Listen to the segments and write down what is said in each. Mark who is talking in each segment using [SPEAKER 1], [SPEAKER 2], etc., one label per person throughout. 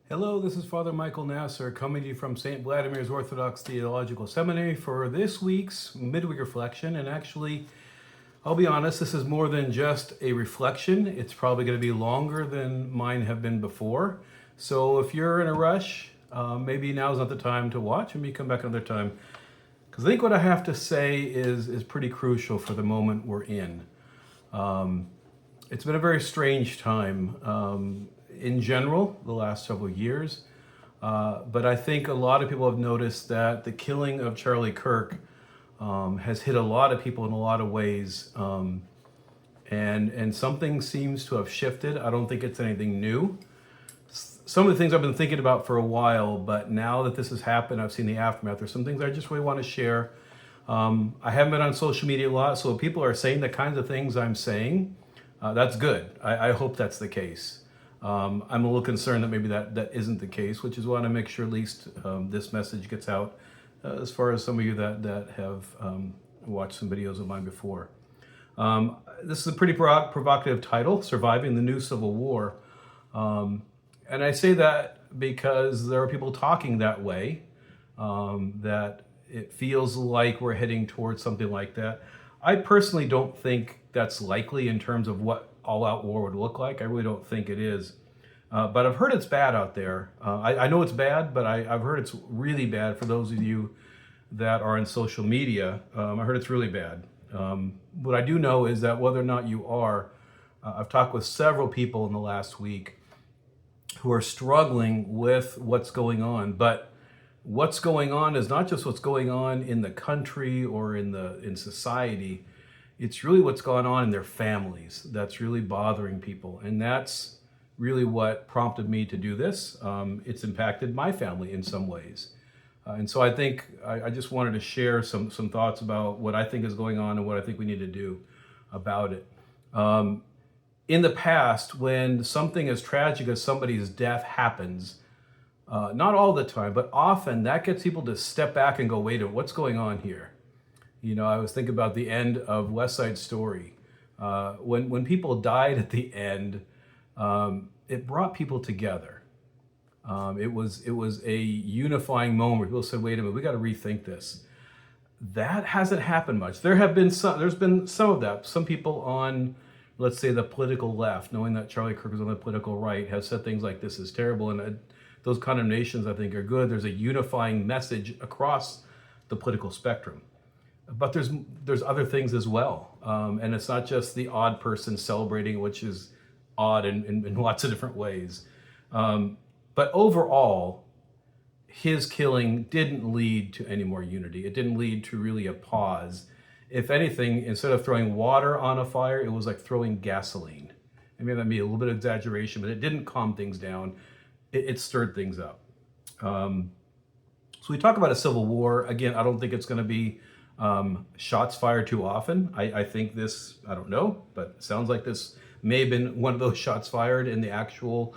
[SPEAKER 1] Hello, this is Father Michael Nasser coming to you from St. Vladimir's Orthodox Theological Seminary for this week's midweek reflection. And actually, I'll be honest, this is more than just a reflection. It's probably going to be longer than mine have been before. So if you're in a rush, maybe now's not the time to watch and maybe come back another time. Because I think what I have to say is pretty crucial for the moment we're in. It's been a very strange time in general the last several years. But I think a lot of people have noticed that the killing of Charlie Kirk has hit a lot of people in a lot of ways. And something seems to have shifted. I don't think it's anything new. Some of the things I've been thinking about for a while, but now that this has happened, I've seen the aftermath. There's some things I just really want to share. I haven't been on social media a lot, so if people are saying the kinds of things I'm saying, that's good. I hope that's the case. I'm a little concerned that maybe that isn't the case, which is why I want to make sure at least this message gets out as far as some of you that have watched some videos of mine before. This is a pretty provocative title, Surviving the New Civil War. And I say that because there are people talking that way, that it feels like we're heading towards something like that. I personally don't think that's likely in terms of what all-out war would look like. I really don't think it is. But I've heard it's bad out there. I know it's bad, but I've heard it's really bad for those of you that are in social media. I heard it's really bad. What I do know is that whether or not you are, I've talked with several people in the last week who are struggling with what's going on. But what's going on is not just what's going on in the country or in society. It's really what's going on in their families that's really bothering people. And that's really what prompted me to do this. It's impacted my family in some ways. And so I think I just wanted to share some thoughts about what I think is going on and what I think we need to do about it. In the past, when something as tragic as somebody's death happens, not all the time, but often that gets people to step back and go, wait a minute, what's going on here? You know, I was thinking about the end of West Side Story. When people died at the end, it brought people together. It was a unifying moment where people said, wait a minute, we got to rethink this. That hasn't happened much. There's been some of that. Some people on, let's say, the political left, knowing that Charlie Kirk is on the political right, have said things like this is terrible. And those condemnations, I think, are good. There's a unifying message across the political spectrum. But there's other things as well. And it's not just the odd person celebrating, which is odd in lots of different ways. But overall, his killing didn't lead to any more unity. It didn't lead to really a pause. If anything, instead of throwing water on a fire, it was like throwing gasoline. I mean, that may be a little bit of exaggeration, but it didn't calm things down. It stirred things up. So we talk about a civil war. Again, I don't think it's going to be shots fired too often. I think this, I don't know, but it sounds like this may have been one of those shots fired in the actual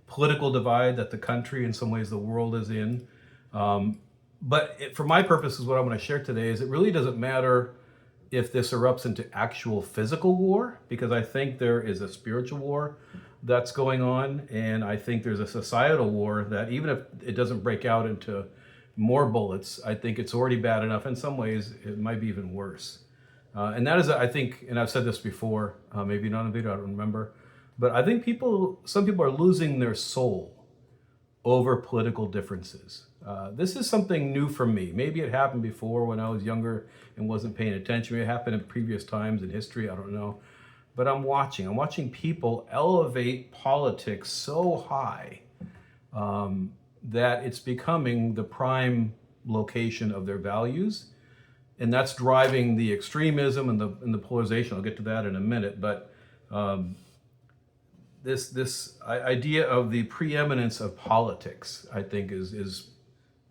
[SPEAKER 1] political divide that the country, in some ways the world, is in. For my purposes, what I'm going to share today is it really doesn't matter if this erupts into actual physical war, because I think there is a spiritual war that's going on, and I think there's a societal war that even if it doesn't break out into more bullets, I think it's already bad enough. In some ways, it might be even worse. And that is, I think, and I've said this before, maybe not on a video, I don't remember, but I think some people are losing their soul over political differences. This is something new for me. Maybe it happened before when I was younger and wasn't paying attention. Maybe it happened in previous times in history, I don't know. But I'm watching people elevate politics so high that it's becoming the prime location of their values. And that's driving the extremism and the polarization. I'll get to that in a minute. But this idea of the preeminence of politics, I think, is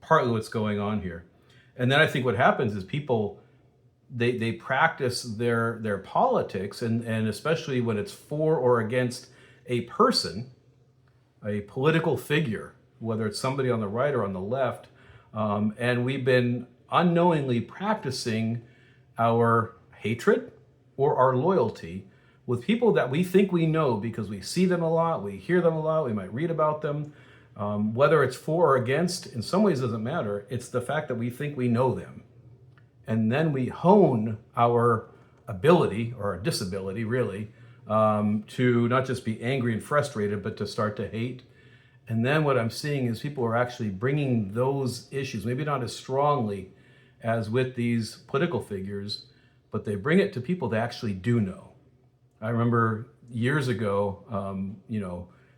[SPEAKER 1] partly what's going on here. And then I think what happens is people, they practice their politics, and especially when it's for or against a person, a political figure, whether it's somebody on the right or on the left, and we've been unknowingly practicing our hatred or our loyalty with people that we think we know because we see them a lot, we hear them a lot, we might read about them, Whether it's for or against, in some ways doesn't matter. It's the fact that we think we know them. And then we hone our ability, or our disability really, to not just be angry and frustrated, but to start to hate. And then what I'm seeing is people are actually bringing those issues, maybe not as strongly as with these political figures, but they bring it to people they actually do know. I remember years ago,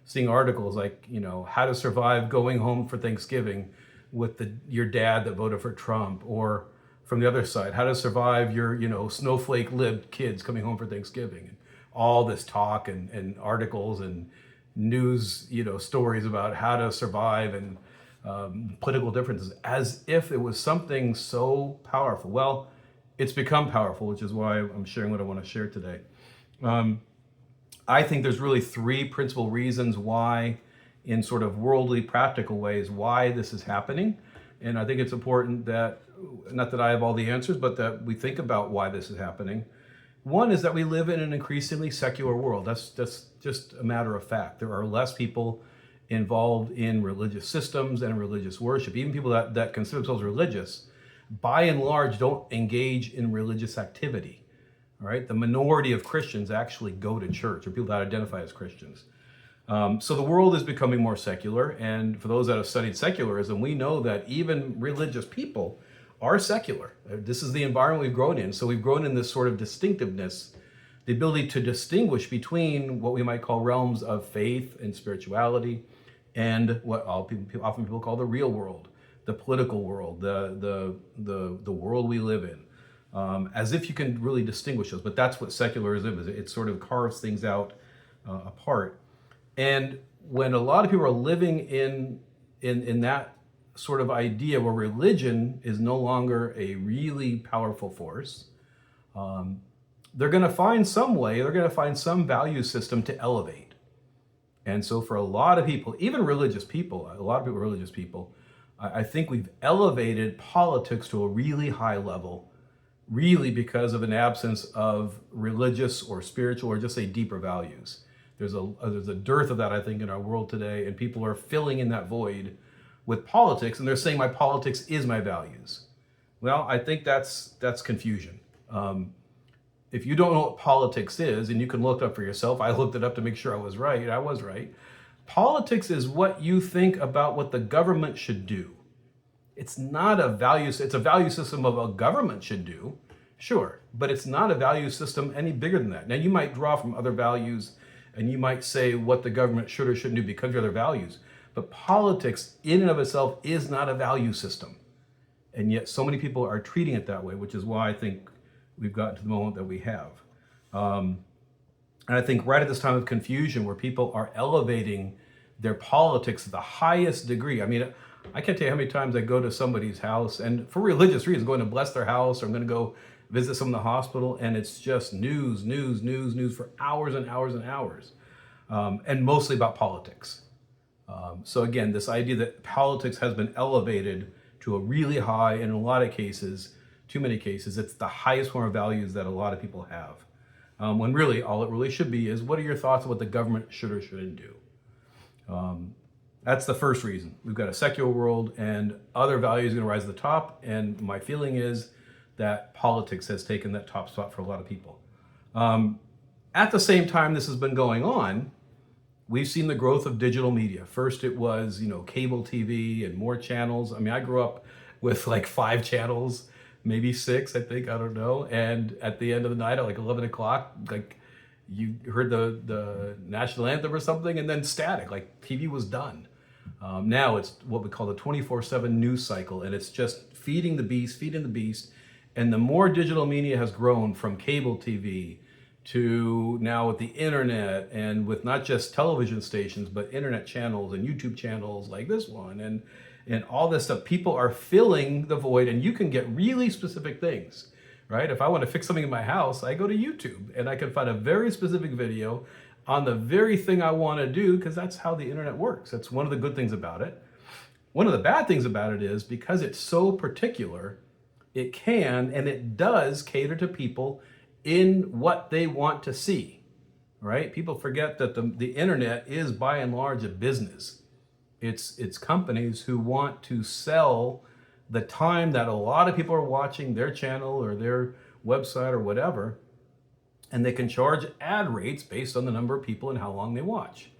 [SPEAKER 1] seeing articles like, how to survive going home for Thanksgiving with your dad that voted for Trump, or from the other side, how to survive your, snowflake libbed kids coming home for Thanksgiving. And all this talk and articles and news, stories about how to survive and political differences, as if it was something so powerful. Well, it's become powerful, which is why I'm sharing what I want to share today. I think there's really three principal reasons why, in sort of worldly, practical ways, why this is happening. And I think it's important that, not that I have all the answers, but that we think about why this is happening. One is that we live in an increasingly secular world. That's just a matter of fact. There are less people involved in religious systems and religious worship. Even people that consider themselves religious, by and large, don't engage in religious activity. All right, the minority of Christians actually go to church, or people that identify as Christians. So the world is becoming more secular, and for those that have studied secularism, we know that even religious people are secular. This is the environment we've grown in. So we've grown in this sort of distinctiveness, the ability to distinguish between what we might call realms of faith and spirituality, and what often people call the real world, the political world, the world we live in. As if you can really distinguish those, but that's what secularism is. It sort of carves things out apart. And when a lot of people are living in that sort of idea where religion is no longer a really powerful force, they're going to find some way, they're going to find some value system to elevate. And so for a lot of people, even religious people, I think we've elevated politics to a really high level, really because of an absence of religious or spiritual or just say deeper values. There's a dearth of that, I think, in our world today, and people are filling in that void with politics, and they're saying my politics is my values. Well, I think that's confusion. If you don't know what politics is, and you can look it up for yourself, I looked it up to make sure I was right. I was right. Politics is what you think about what the government should do. It's not a value. It's a value system of what a government should do, sure, but it's not a value system any bigger than that. Now, you might draw from other values, and you might say what the government should or shouldn't do because of other values. But politics, in and of itself, is not a value system, and yet so many people are treating it that way, which is why I think we've gotten to the moment that we have. And I think right at this time of confusion, where people are elevating their politics to the highest degree. I mean, I can't tell you how many times I go to somebody's house, and for religious reasons, going to bless their house, or I'm going to go visit someone in the hospital, and it's just news for hours and hours and hours, and mostly about politics. So again, this idea that politics has been elevated to a really high, and in a lot of cases, too many cases, it's the highest form of values that a lot of people have. When really, all it really should be is, what are your thoughts on what the government should or shouldn't do? That's the first reason. We've got a secular world, and other values are going to rise to the top, and my feeling is that politics has taken that top spot for a lot of people. At the same time this has been going on, we've seen the growth of digital media. First it was, cable TV and more channels. I mean, I grew up with like 5 channels, maybe 6, I think, I don't know. And at the end of the night at like 11 o'clock, like you heard the national anthem or something, and then static, like TV was done. Now it's what we call the 24/7 news cycle, and it's just feeding the beast. And the more digital media has grown, from cable TV to now with the internet, and with not just television stations, but internet channels and YouTube channels like this one, and all this stuff, people are filling the void, and you can get really specific things, right? If I want to fix something in my house, I go to YouTube, and I can find a very specific video on the very thing I want to do, because that's how the internet works. That's one of the good things about it. One of the bad things about it is, because it's so particular, it can and it does cater to people in what they want to see, right? People forget that the internet is by and large a business. It's companies who want to sell the time that a lot of people are watching their channel or their website or whatever, and they can charge ad rates based on the number of people and how long they watch.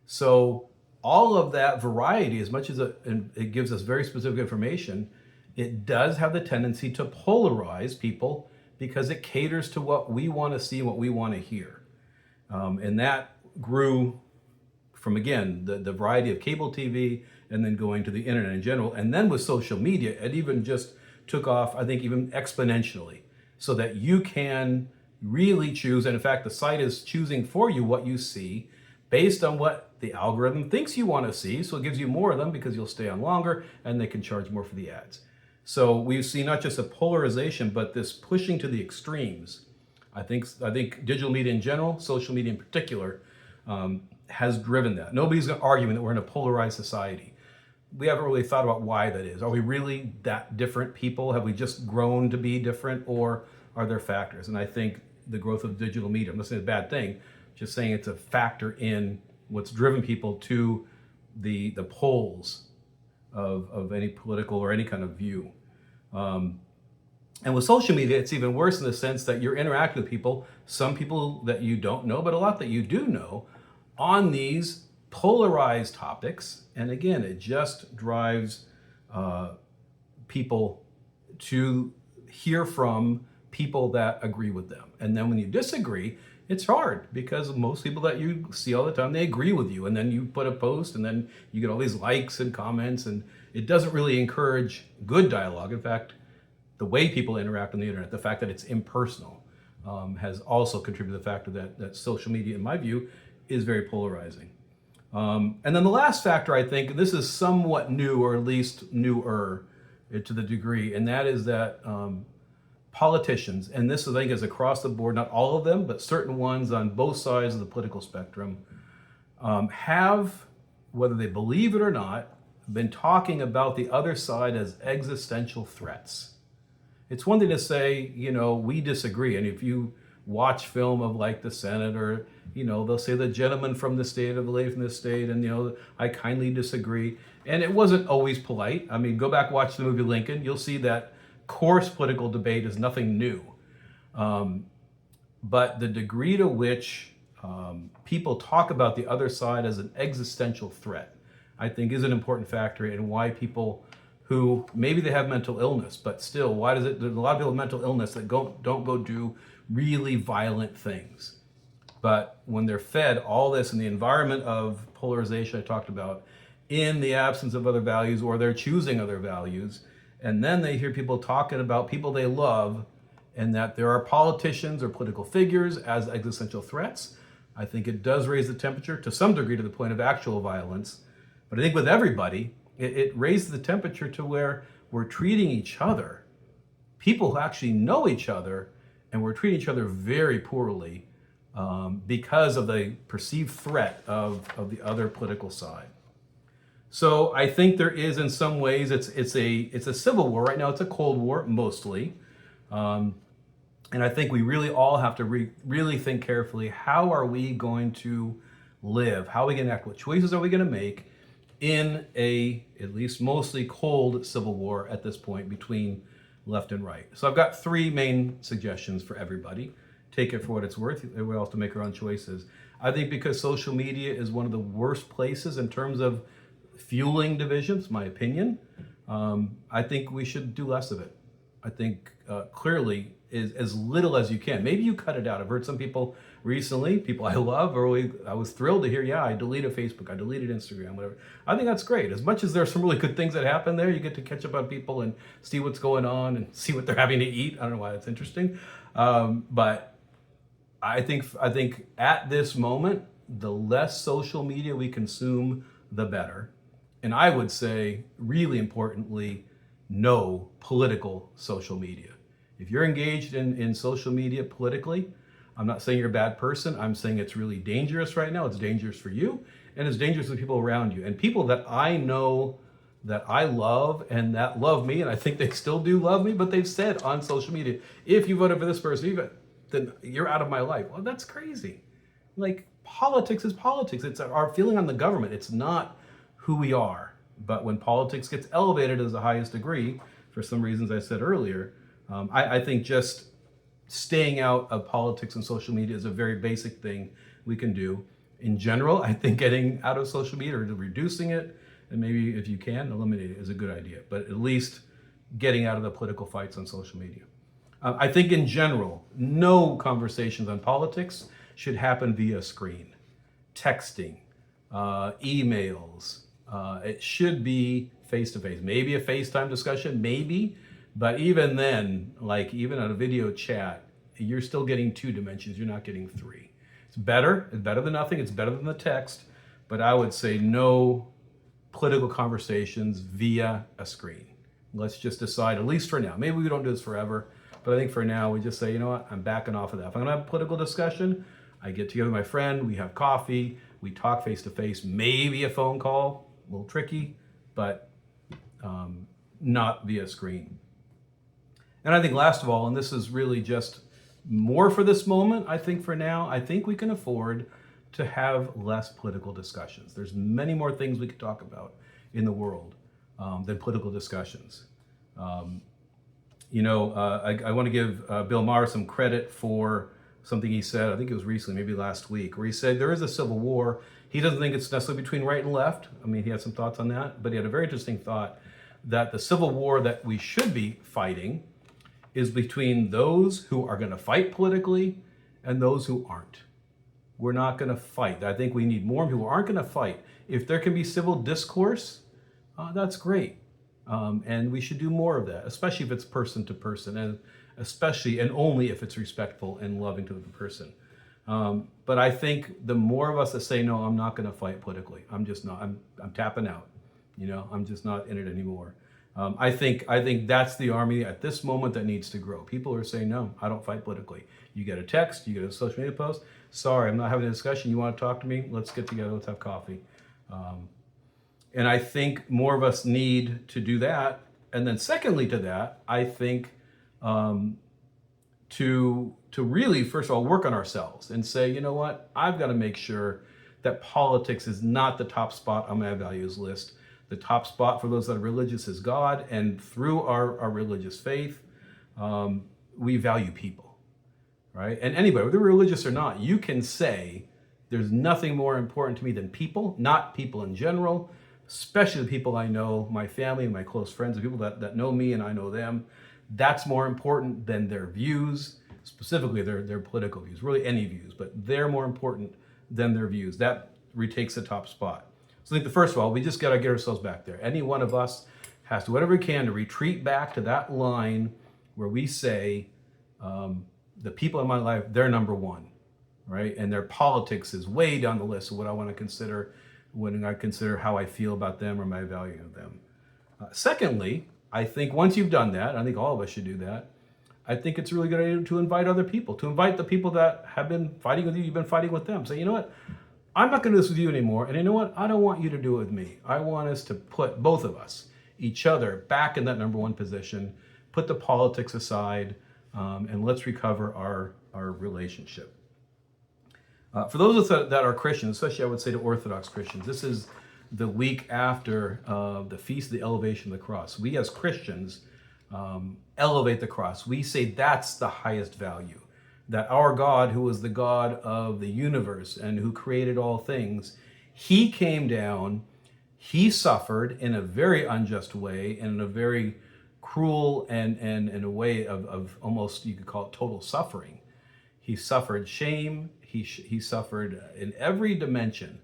[SPEAKER 1] So all of that variety, as much as it gives us very specific information, it does have the tendency to polarize people because it caters to what we want to see, what we want to hear. And that grew from, again, the variety of cable TV and then going to the internet in general. And then with social media, it even just took off, I think, even exponentially, so that you can really choose. And in fact, the site is choosing for you what you see based on what the algorithm thinks you want to see. So it gives you more of them because you'll stay on longer and they can charge more for the ads. So we see not just a polarization, but this pushing to the extremes. I think digital media in general, social media in particular, has driven that. Nobody's arguing that we're in a polarized society. We haven't really thought about why that is. Are we really that different people? Have we just grown to be different, or are there factors? And I think the growth of digital media, I'm not saying it's a bad thing, just saying it's a factor in what's driven people to the poles of any political or any kind of view. And with social media, it's even worse in the sense that you're interacting with people, some people that you don't know, but a lot that you do know, on these polarized topics. And again, it just drives people to hear from people that agree with them. And then when you disagree, it's hard because most people that you see all the time, they agree with you. And then you put a post and then you get all these likes and comments, and it doesn't really encourage good dialogue. In fact, the way people interact on the internet, the fact that it's impersonal, has also contributed to the factor that social media, in my view, is very polarizing. And then the last factor, I think, this is somewhat new, or at least newer to the degree, and that is that politicians, and this I think is across the board, not all of them, but certain ones on both sides of the political spectrum, have, whether they believe it or not, been talking about the other side as existential threats. It's one thing to say, we disagree. And if you watch film of like the Senate, or, they'll say the gentleman from the state or the lady from the state, and, I kindly disagree. And it wasn't always polite. I mean, go back, watch the movie Lincoln. You'll see that coarse political debate is nothing new. But the degree to which people talk about the other side as an existential threat, I think, is an important factor in why people who maybe they have mental illness, but still, there's a lot of people with mental illness that don't go do really violent things. But when they're fed all this in the environment of polarization I talked about, in the absence of other values, or they're choosing other values, and then they hear people talking about people they love, and that there are politicians or political figures as existential threats, I think it does raise the temperature to some degree to the point of actual violence. But I think with everybody, it raised the temperature to where we're treating each other, people who actually know each other, and we're treating each other very poorly because of the perceived threat of the other political side. So I think there is, in some ways, it's a civil war right now. It's a Cold War mostly, and I think we really all have to really think carefully. How are we going to live? How are we going to act? What choices are we going to make in a, at least mostly cold, civil war at this point between left and right? So I've got three main suggestions for everybody. Take it for what it's worth. Everybody else to make their own choices. I think because social media is one of the worst places in terms of fueling divisions, my opinion, I think we should do less of it. I think clearly is as little as you can. Maybe you cut it out. I've heard some people recently, people I love, I was thrilled to hear, I deleted Facebook, I deleted Instagram, whatever. I think that's great. As much as there's some really good things that happen there, you get to catch up on people and see what's going on and see what they're having to eat. I don't know why that's interesting. But I think at this moment, the less social media we consume, the better. And I would say, really importantly, no political social media. If you're engaged in social media politically, I'm not saying you're a bad person. I'm saying it's really dangerous right now. It's dangerous for you, and it's dangerous for people around you. And people that I know that I love and that love me, and I think they still do love me, but they've said on social media, if you voted for this person, then you're out of my life. Well, that's crazy. Like, politics is politics. It's our feeling on the government. It's not who we are. But when politics gets elevated as the highest degree, for some reasons I said earlier, I think just staying out of politics and social media is a very basic thing we can do. In general, I think getting out of social media or reducing it, and maybe if you can, eliminate it is a good idea. But at least getting out of the political fights on social media. I think in general, no conversations on politics should happen via screen, texting, emails. It should be face-to-face. Maybe a FaceTime discussion, maybe. But even then, like even on a video chat, you're still getting 2 dimensions. You're not getting 3. It's better. It's better than nothing. It's better than the text. But I would say no political conversations via a screen. Let's just decide, at least for now. Maybe we don't do this forever, but I think for now we just say, you know what, I'm backing off of that. If I'm gonna have a political discussion, I get together with my friend, we have coffee, we talk face to face, maybe a phone call, a little tricky, but not via screen. And I think last of all, and this is really just more for this moment, I think for now, I think we can afford to have less political discussions. There's many more things we could talk about in the world than political discussions. I want to give Bill Maher some credit for something he said, I think it was recently, maybe last week, where he said there is a civil war. He doesn't think it's necessarily between right and left. I mean, he had some thoughts on that, but he had a very interesting thought that the civil war that we should be fighting is between those who are going to fight politically and those who aren't. We're not going to fight. I think we need more people who aren't going to fight. If there can be civil discourse, that's great. And we should do more of that, especially if it's person to person, and especially and only if it's respectful and loving to the person. But I think the more of us that say, no, I'm not going to fight politically. I'm just not. I'm tapping out. I'm just not in it anymore. I think that's the army at this moment that needs to grow. People are saying, no, I don't fight politically. You get a text, you get a social media post. Sorry, I'm not having a discussion. You want to talk to me? Let's get together. Let's have coffee. And I think more of us need to do that. And then secondly to that, I think to really, first of all, work on ourselves and say, you know what? I've got to make sure that politics is not the top spot on my values list. The top spot for those that are religious is God. And through our religious faith, we value people, right? And anybody, whether religious or not, you can say there's nothing more important to me than people, not people in general, especially the people I know, my family, my close friends, the people that know me and I know them. That's more important than their views, specifically their political views, really any views, but they're more important than their views. That retakes the top spot. So I think first of all, we just got to get ourselves back there. Any one of us has to, whatever we can, to retreat back to that line where we say, the people in my life, they're number one, right? And their politics is way down the list of what I want to consider when I consider how I feel about them or my value of them. Secondly, I think once you've done that, I think all of us should do that, I think it's really good idea to invite other people, to invite the people that have been fighting with you, you've been fighting with them. Say, you know what? I'm not going to do this with you anymore. And you know what? I don't want you to do it with me. I want us to put both of us, each other, back in that number one position, put the politics aside, and let's recover our relationship. For those of us that are Christians, especially I would say to Orthodox Christians, this is the week after the Feast of the Elevation of the Cross. We as Christians elevate the cross. We say that's the highest value. That our God, who is the God of the universe and who created all things, he came down, he suffered in a very unjust way and in a very cruel and in a way of almost, you could call it total suffering. He suffered shame, he suffered in every dimension,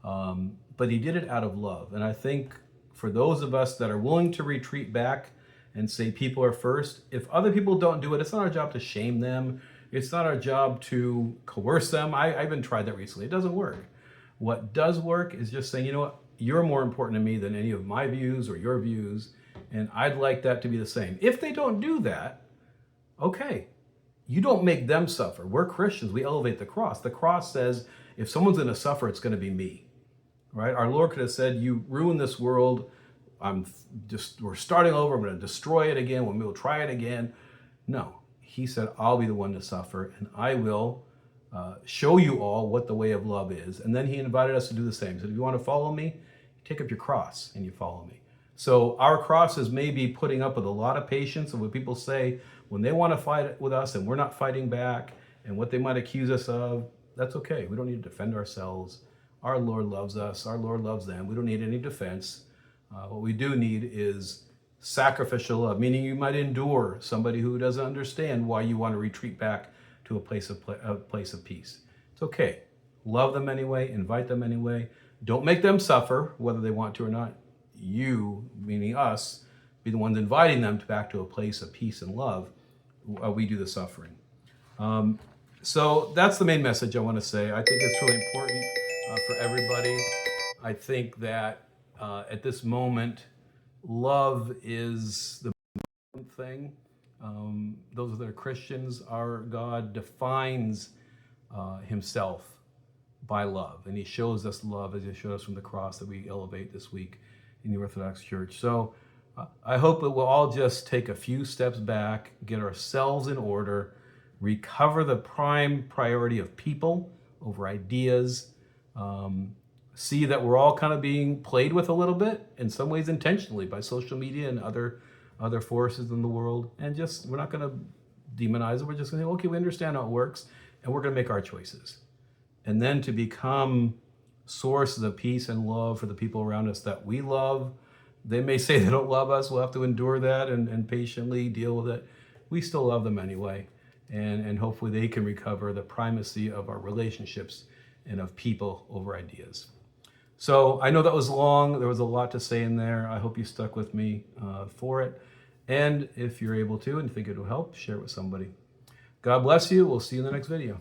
[SPEAKER 1] but he did it out of love. And I think for those of us that are willing to retreat back and say people are first, if other people don't do it, it's not our job to shame them. It's not our job to coerce them. I even tried that recently. It doesn't work. What does work is just saying, you know what, you're more important to me than any of my views or your views, and I'd like that to be the same. If they don't do that, okay, you don't make them suffer. We're Christians. We elevate the cross. The cross says, if someone's going to suffer, it's going to be me, right? Our Lord could have said, you ruin this world. We're starting over. I'm going to destroy it again. We'll try it again. No. He said, I'll be the one to suffer, and I will show you all what the way of love is. And then he invited us to do the same. He said, if you want to follow me, take up your cross and you follow me. So our cross is maybe putting up with a lot of patience and what people say when they want to fight with us and we're not fighting back, and what they might accuse us of. That's okay. We don't need to defend ourselves. Our Lord loves us. Our Lord loves them. We don't need any defense. What we do need is sacrificial love, meaning you might endure somebody who doesn't understand why you want to retreat back to a place of peace. It's okay. Love them anyway. Invite them anyway. Don't make them suffer, whether they want to or not. You, meaning us, be the ones inviting them back to a place of peace and love. We do the suffering. So that's the main message I want to say. I think it's really important for everybody. I think that at this moment, love is the important thing. Those that are Christians, our God defines himself by love. And he shows us love as he showed us from the cross that we elevate this week in the Orthodox Church. So I hope that we'll all just take a few steps back, get ourselves in order, recover the prime priority of people over ideas, see that we're all kind of being played with a little bit, in some ways intentionally, by social media and other forces in the world. And just, we're not going to demonize it. We're just going to say, okay, we understand how it works, and we're going to make our choices. And then to become sources of peace and love for the people around us that we love. They may say they don't love us. We'll have to endure that and patiently deal with it. We still love them anyway. And hopefully they can recover the primacy of our relationships and of people over ideas. So I know that was long. There was a lot to say in there. I hope you stuck with me for it. And if you're able to and think it will help, share it with somebody. God bless you. We'll see you in the next video.